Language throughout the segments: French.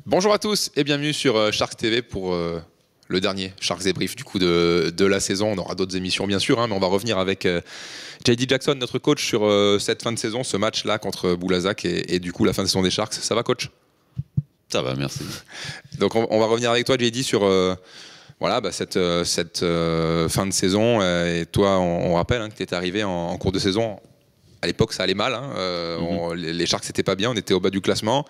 Bonjour à tous et bienvenue sur Sharks TV pour le dernier Sharks Débrief du coup de la saison. On aura d'autres émissions bien sûr, mais on va revenir avec JD Jackson, notre coach, sur cette fin de saison, ce match-là contre Boulazac et du coup la fin de saison des Sharks. Ça va, coach? Ça va, merci. Donc on va revenir avec toi, JD, sur cette fin de saison. Et toi, on rappelle que tu étais arrivé en cours de saison. À l'époque, ça allait mal. Les Sharks n'étaient pas bien, on était au bas du classement.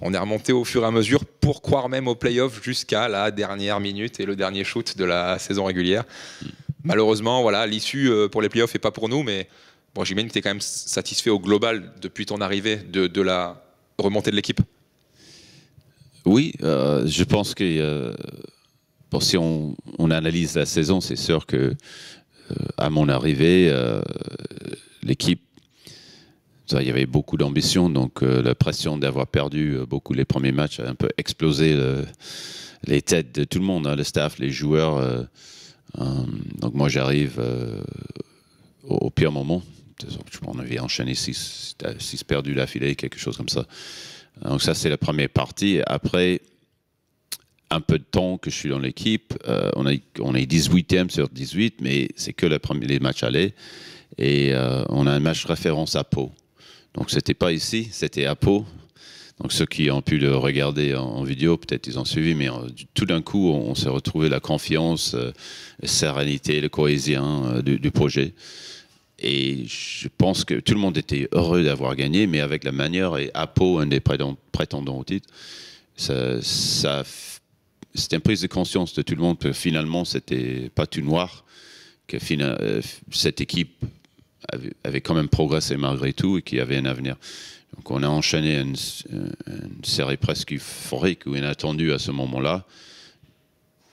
On est remonté au fur et à mesure pour croire même aux playoffs jusqu'à la dernière minute et le dernier shoot de la saison régulière. Malheureusement, voilà, l'issue pour les playoffs n'est pas pour nous, mais bon, j'imagine que tu es quand même satisfait au global depuis ton arrivée de la remontée de l'équipe. Oui, je pense que si on analyse la saison, c'est sûr que à mon arrivée, l'équipe, il y avait beaucoup d'ambition, donc la pression d'avoir perdu beaucoup les premiers matchs a un peu explosé les têtes de tout le monde, le staff, les joueurs. Donc moi j'arrive au pire moment. On avait enchaîné 6 perdus d'affilée, quelque chose comme ça. Donc ça c'est la première partie. Après un peu de temps que je suis dans l'équipe, on est 18e sur 18, mais c'est que les matchs allés. Et on a un match référence à Pau. Donc c'était pas ici, c'était à Pau. Donc ceux qui ont pu le regarder en vidéo, peut-être ils ont suivi, mais tout d'un coup, on s'est retrouvé la confiance, la sérénité, le cohésion du projet. Et je pense que tout le monde était heureux d'avoir gagné, mais avec la manière, et à Pau, un des prétendants au titre, c'était une prise de conscience de tout le monde que finalement, c'était pas tout noir, que cette équipe avait quand même progressé malgré tout et qui avait un avenir. Donc on a enchaîné une série presque euphorique ou inattendue à ce moment-là.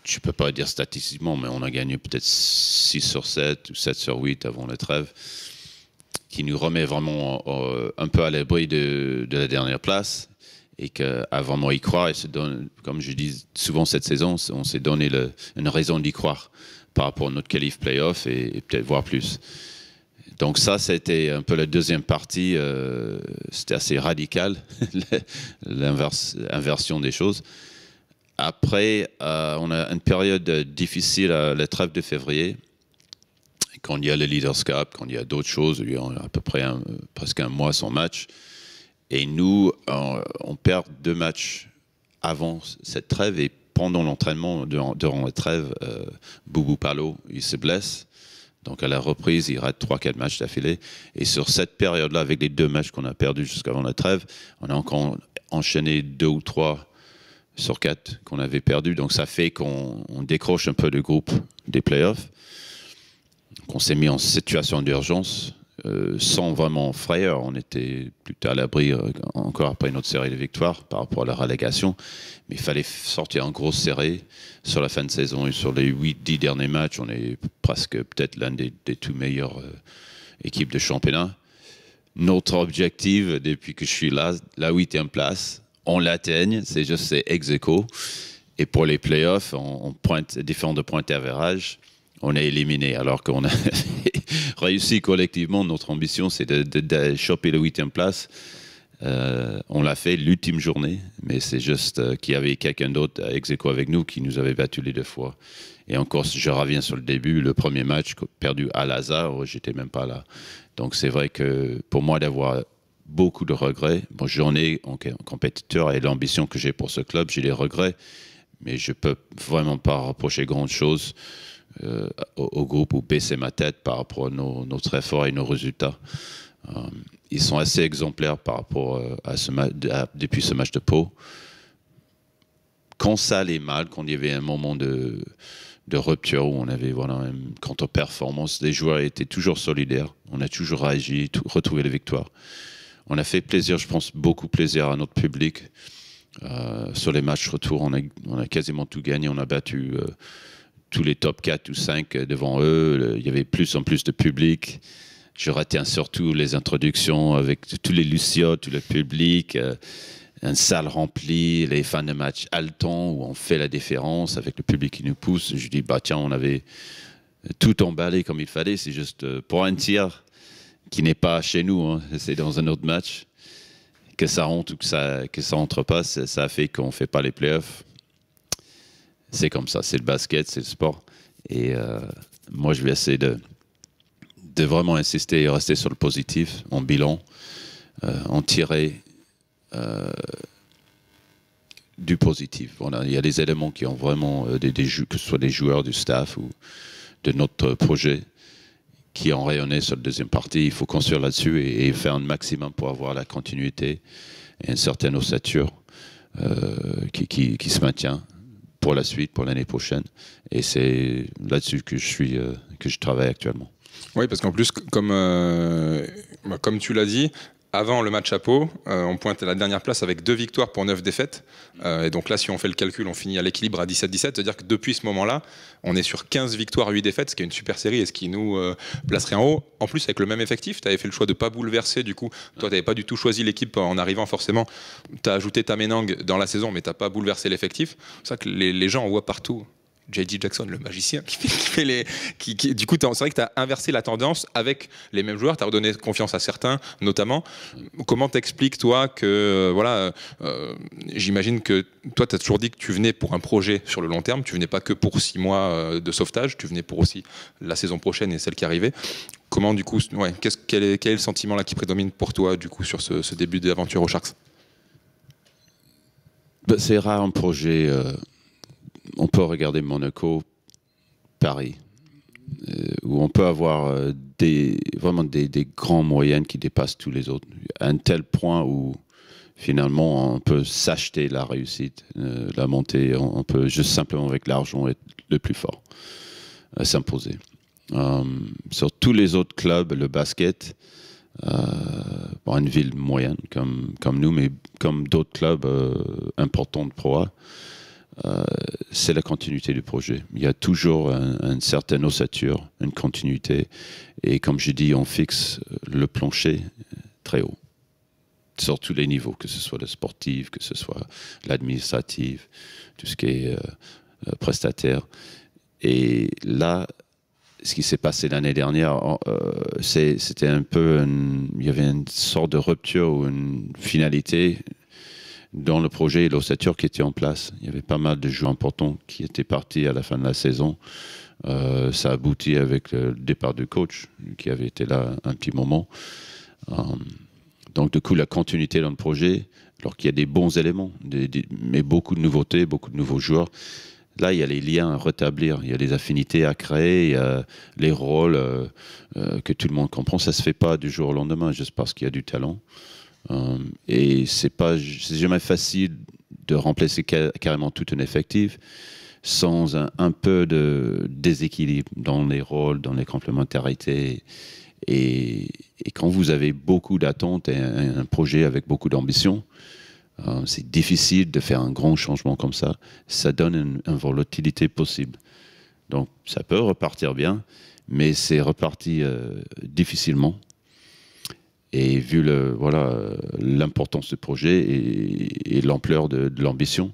Je ne peux pas dire statistiquement, mais on a gagné peut-être 6 sur 7 ou 7 sur 8 avant la trêve, qui nous remet vraiment un peu à l'abri de la dernière place et qu'à vraiment y croire, et se donne, comme je dis souvent cette saison, on s'est donné une raison d'y croire par rapport à notre qualif playoff et peut-être voir plus. Donc ça, c'était un peu la deuxième partie. C'était assez radical, l'inversion des choses. Après, on a une période difficile à la trêve de février. Quand il y a le Leaders Cup, quand il y a d'autres choses, il y a à peu près presque un mois sans match. Et nous, on perd 2 matchs avant cette trêve. Et pendant l'entraînement, durant la trêve, Boubou Palo, il se blesse. Donc à la reprise, il rate 3-4 matchs d'affilée. Et sur cette période-là, avec les 2 matchs qu'on a perdus jusqu'avant la trêve, on a encore enchaîné 2 ou 3 sur 4 qu'on avait perdus. Donc ça fait qu'on décroche un peu le groupe des playoffs. Donc on s'est mis en situation d'urgence, sans vraiment frayeur. On était plutôt à l'abri encore après notre série de victoires par rapport à la relégation. Mais il fallait sortir en grosse série sur la fin de saison. Et sur les 8-10 derniers matchs, on est presque peut-être l'un des tout meilleures équipes de championnat. Notre objectif, depuis que je suis là, la 8e place, on l'atteigne, c'est ex aequo. Et pour les playoffs, on pointe différents de points d'average. On est éliminé, alors qu'on a réussi collectivement. Notre ambition, c'est de choper la 8e place. On l'a fait l'ultime journée, mais c'est juste qu'il y avait quelqu'un d'autre ex aequo avec nous qui nous avait battu les 2 fois. Et encore, je reviens sur le début, le premier match perdu à Lazare, j'étais même pas là. Donc c'est vrai que pour moi d'avoir beaucoup de regrets, bon, j'en ai en compétiteur et l'ambition que j'ai pour ce club, j'ai des regrets, mais je peux vraiment pas reprocher grand chose au groupe ou baisser ma tête par rapport à notre effort et nos résultats. Ils sont assez exemplaires par rapport à depuis ce match de Pau. Quand ça allait mal, quand il y avait un moment de rupture où on avait une contre-performance, les joueurs étaient toujours solidaires. On a toujours réagi, retrouvé les victoires. On a fait plaisir, je pense, beaucoup plaisir à notre public. Sur les matchs retour, on a quasiment tout gagné. On a battu tous les top 4 ou 5 devant eux. Il y avait plus en plus de public. Je retiens surtout les introductions avec tous les lucioles, tout le public, une salle remplie, les fans de match haletants où on fait la différence avec le public qui nous pousse. Je dis, bah tiens, on avait tout emballé comme il fallait. C'est juste pour un tir qui n'est pas chez nous, hein. C'est dans un autre match. que ça rentre ou que ça rentre pas, ça a fait qu'on ne fait pas les playoffs. C'est comme ça, c'est le basket, c'est le sport. Et moi, je vais essayer de vraiment insister et rester sur le positif, en bilan, en tirer du positif. Voilà, il y a des éléments qui ont vraiment, que ce soit des joueurs, du staff ou de notre projet, qui ont rayonné sur la deuxième partie. Il faut construire là-dessus et faire un maximum pour avoir la continuité et une certaine ossature qui se maintient pour la suite, pour l'année prochaine. Et c'est là-dessus que je travaille actuellement. Oui, parce qu'en plus, comme tu l'as dit, avant le match à Pau, on pointe à la dernière place avec 2 victoires pour 9 défaites. Et donc là, si on fait le calcul, on finit à l'équilibre à 17-17. C'est-à-dire que depuis ce moment-là, on est sur 15 victoires, 8 défaites, ce qui est une super série et ce qui nous placerait en haut. En plus, avec le même effectif, tu avais fait le choix de ne pas bouleverser. Du coup, toi, tu n'avais pas du tout choisi l'équipe en arrivant forcément. Tu as ajouté Tamenang dans la saison, mais tu n'as pas bouleversé l'effectif. C'est ça que les gens, on voit partout. J.J. Jackson, le magicien, du coup, c'est vrai que tu as inversé la tendance avec les mêmes joueurs, tu as redonné confiance à certains, notamment. Comment t'expliques, toi, que, j'imagine que toi, tu as toujours dit que tu venais pour un projet sur le long terme, tu venais pas que pour 6 mois de sauvetage, tu venais pour aussi la saison prochaine et celle qui arrivait. Comment, du coup, quel est le sentiment là qui prédomine pour toi, du coup, sur ce début d'aventure aux Sharks? C'est rare un projet. On peut regarder Monaco, Paris, où on peut avoir vraiment des grands moyennes qui dépassent tous les autres, à un tel point où finalement on peut s'acheter la réussite, la montée, on peut juste simplement avec l'argent être le plus fort, s'imposer. Sur tous les autres clubs, le basket, une ville moyenne comme nous, mais comme d'autres clubs importants de Pro A, c'est la continuité du projet. Il y a toujours une certaine ossature, une continuité. Et comme je dis, on fixe le plancher très haut, sur tous les niveaux, que ce soit le sportif, que ce soit l'administratif, tout ce qui est prestataire. Et là, ce qui s'est passé l'année dernière, c'était un peu... il y avait une sorte de rupture ou une finalité dans le projet et l'ossature qui était en place. Il y avait pas mal de joueurs importants qui étaient partis à la fin de la saison. Ça a abouti avec le départ du coach, qui avait été là un petit moment. Donc, du coup, la continuité dans le projet, alors qu'il y a des bons éléments, mais beaucoup de nouveautés, beaucoup de nouveaux joueurs. Là, il y a les liens à rétablir, il y a les affinités à créer, il y a les rôles que tout le monde comprend. Ça ne se fait pas du jour au lendemain, juste parce qu'il y a du talent. Et c'est jamais facile de remplacer carrément tout un effectif sans un peu de déséquilibre dans les rôles, dans les complémentarités. Et quand vous avez beaucoup d'attentes et un projet avec beaucoup d'ambition, c'est difficile de faire un grand changement comme ça. Ça donne une volatilité possible. Donc ça peut repartir bien, mais c'est reparti difficilement. Et vu l'importance du projet et l'ampleur de l'ambition,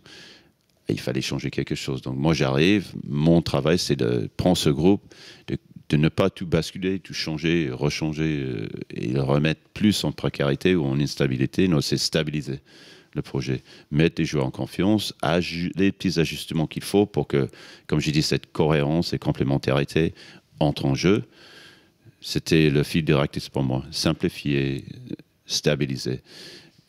il fallait changer quelque chose. Donc moi j'arrive, mon travail c'est de prendre ce groupe, de ne pas tout basculer, tout changer, rechanger et le remettre plus en précarité ou en instabilité. Non, c'est stabiliser le projet, mettre les joueurs en confiance, les petits ajustements qu'il faut pour que, comme j'ai dit, cette cohérence et complémentarité entrent en jeu. C'était le fil directif pour moi. Simplifier, stabiliser.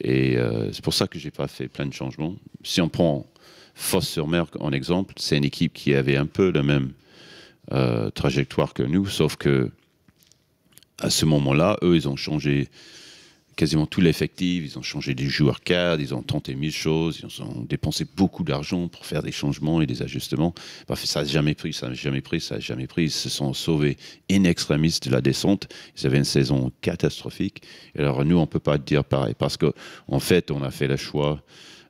Et c'est pour ça que je n'ai pas fait plein de changements. Si on prend Fos-sur-Mer en exemple, c'est une équipe qui avait un peu la même trajectoire que nous, sauf que à ce moment-là, eux, ils ont changé quasiment tout l'effectif, ils ont changé des joueurs cadres, ils ont tenté 1000 choses, ils ont dépensé beaucoup d'argent pour faire des changements et des ajustements. Bref, ça n'a jamais pris. Ils se sont sauvés in extremis de la descente. Ils avaient une saison catastrophique. Et alors nous, on ne peut pas dire pareil, parce qu'en fait, on a fait le choix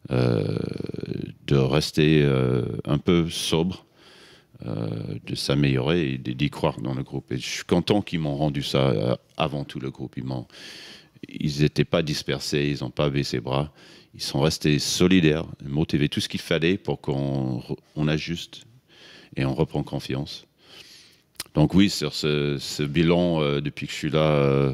de rester un peu sobre, de s'améliorer et d'y croire dans le groupe. Et je suis content qu'ils m'ont rendu ça avant tout, le groupe. Ils n'étaient pas dispersés, ils n'ont pas baissé les bras. Ils sont restés solidaires, motivés, tout ce qu'il fallait pour qu'on ajuste et on reprend confiance. Donc oui, sur ce bilan, depuis que je suis là,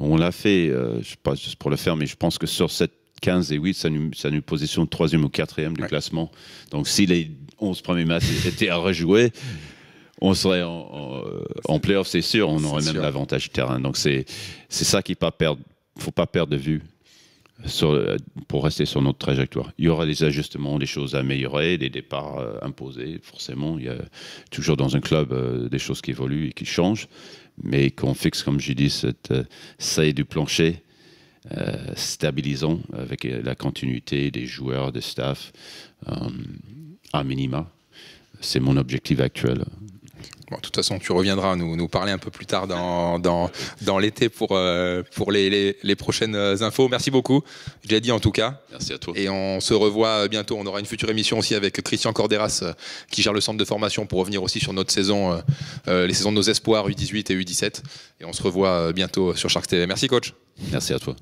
On l'a fait, je ne sais pas juste pour le faire, mais je pense que sur cette 15 et 8, ça nous positionne 3e ou 4e du classement. Donc si les 11 premiers matchs étaient à rejouer, on serait en play-off, c'est sûr, on aurait même l'avantage du terrain. Donc c'est ça qu'il ne faut pas perdre de vue pour rester sur notre trajectoire. Il y aura des ajustements, des choses à améliorer, des départs imposés, forcément. Il y a toujours dans un club des choses qui évoluent et qui changent, mais qu'on fixe, comme j'ai dit, cette saille du plancher stabilisant avec la continuité des joueurs, des staffs, à minima. C'est mon objectif actuel. Bon, de toute façon, tu reviendras nous parler un peu plus tard dans l'été pour les prochaines infos. Merci beaucoup, je l'ai dit en tout cas. Merci à toi. Et on se revoit bientôt. On aura une future émission aussi avec Christian Corderas qui gère le centre de formation pour revenir aussi sur notre saison, les saisons de nos espoirs U18 et U17. Et on se revoit bientôt sur Sharks TV. Merci coach. Merci à toi.